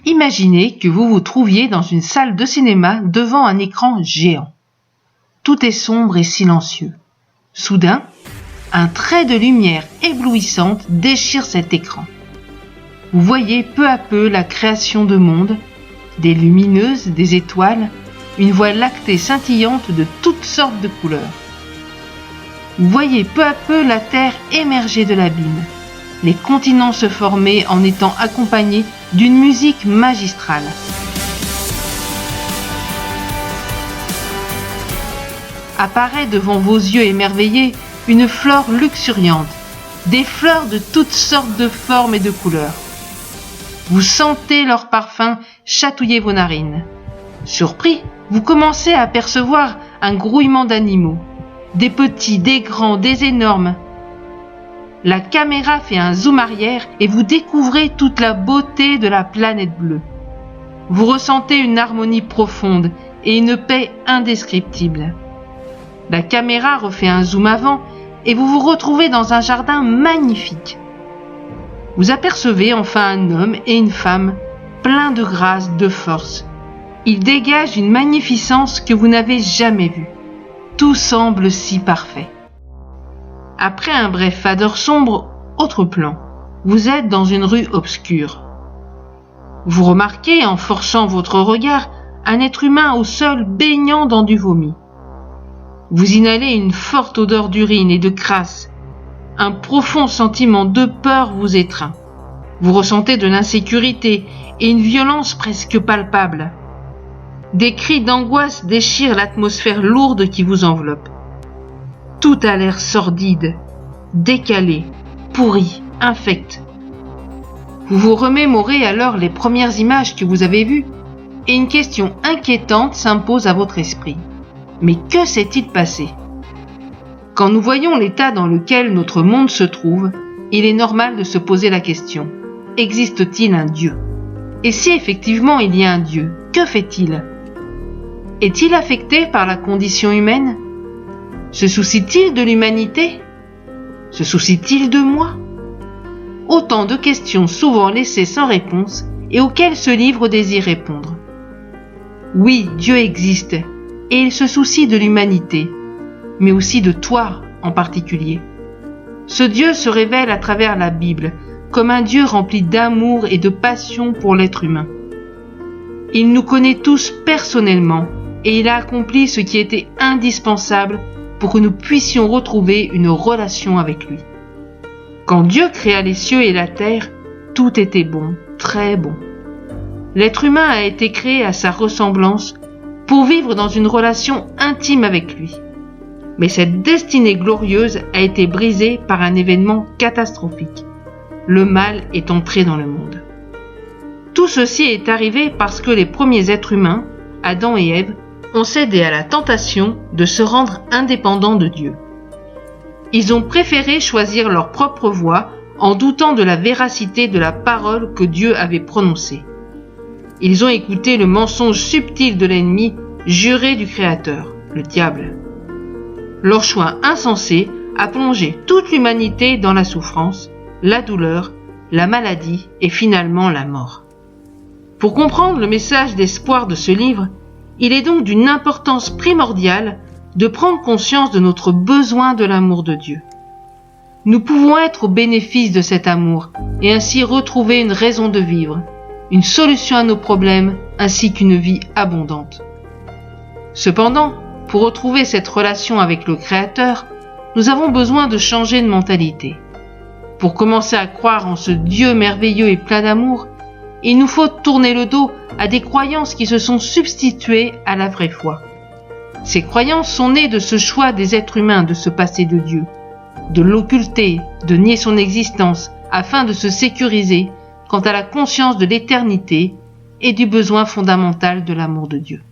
Imaginez que vous vous trouviez dans une salle de cinéma devant un écran géant. Tout est sombre et silencieux. Soudain, un trait de lumière éblouissante déchire cet écran. Vous voyez peu à peu la création de mondes, des lumineuses, des étoiles, une voie lactée scintillante de toutes sortes de couleurs. Vous voyez peu à peu la Terre émerger de l'abîme, les continents se former en étant accompagnés d'une musique magistrale. Apparaît devant vos yeux émerveillés une flore luxuriante, des fleurs de toutes sortes de formes et de couleurs. Vous sentez leur parfum chatouiller vos narines. Surpris, vous commencez à apercevoir un grouillement d'animaux, des petits, des grands, des énormes. La caméra fait un zoom arrière et vous découvrez toute la beauté de la planète bleue. Vous ressentez une harmonie profonde et une paix indescriptible. La caméra refait un zoom avant et vous vous retrouvez dans un jardin magnifique. Vous apercevez enfin un homme et une femme pleins de grâce, de force. Ils dégagent une magnificence que vous n'avez jamais vue. Tout semble si parfait. Après un bref fadeur sombre, autre plan. Vous êtes dans une rue obscure. Vous remarquez, en forçant votre regard, un être humain au sol baignant dans du vomi. Vous inhalez une forte odeur d'urine et de crasse. Un profond sentiment de peur vous étreint. Vous ressentez de l'insécurité et une violence presque palpable. Des cris d'angoisse déchirent l'atmosphère lourde qui vous enveloppe. Tout a l'air sordide, décalé, pourri, infect. Vous vous remémorez alors les premières images que vous avez vues et une question inquiétante s'impose à votre esprit. Mais que s'est-il passé ? Quand nous voyons l'état dans lequel notre monde se trouve, il est normal de se poser la question : existe-t-il un Dieu ? Et si effectivement il y a un Dieu, que fait-il ? Est-il affecté par la condition humaine ? Se soucie-t-il de l'humanité ? Se soucie-t-il de moi ? Autant de questions souvent laissées sans réponse et auxquelles ce livre désire répondre. Oui, Dieu existe et il se soucie de l'humanité, mais aussi de toi en particulier. Ce Dieu se révèle à travers la Bible comme un Dieu rempli d'amour et de passion pour l'être humain. Il nous connaît tous personnellement et il a accompli ce qui était indispensable pour que nous puissions retrouver une relation avec lui. Quand Dieu créa les cieux et la terre, tout était bon, très bon. L'être humain a été créé à sa ressemblance pour vivre dans une relation intime avec lui. Mais cette destinée glorieuse a été brisée par un événement catastrophique. Le mal est entré dans le monde. Tout ceci est arrivé parce que les premiers êtres humains, Adam et Ève, ont cédé à la tentation de se rendre indépendants de Dieu. Ils ont préféré choisir leur propre voie en doutant de la véracité de la parole que Dieu avait prononcée. Ils ont écouté le mensonge subtil de l'ennemi juré du Créateur, le diable. Leur choix insensé a plongé toute l'humanité dans la souffrance, la douleur, la maladie et finalement la mort. Pour comprendre le message d'espoir de ce livre, il est donc d'une importance primordiale de prendre conscience de notre besoin de l'amour de Dieu. Nous pouvons être au bénéfice de cet amour et ainsi retrouver une raison de vivre, une solution à nos problèmes ainsi qu'une vie abondante. Cependant, pour retrouver cette relation avec le Créateur, nous avons besoin de changer de mentalité. Pour commencer à croire en ce Dieu merveilleux et plein d'amour, il nous faut tourner le dos à des croyances qui se sont substituées à la vraie foi. Ces croyances sont nées de ce choix des êtres humains de se passer de Dieu, de l'occulter, de nier son existence, afin de se sécuriser quant à la conscience de l'éternité et du besoin fondamental de l'amour de Dieu.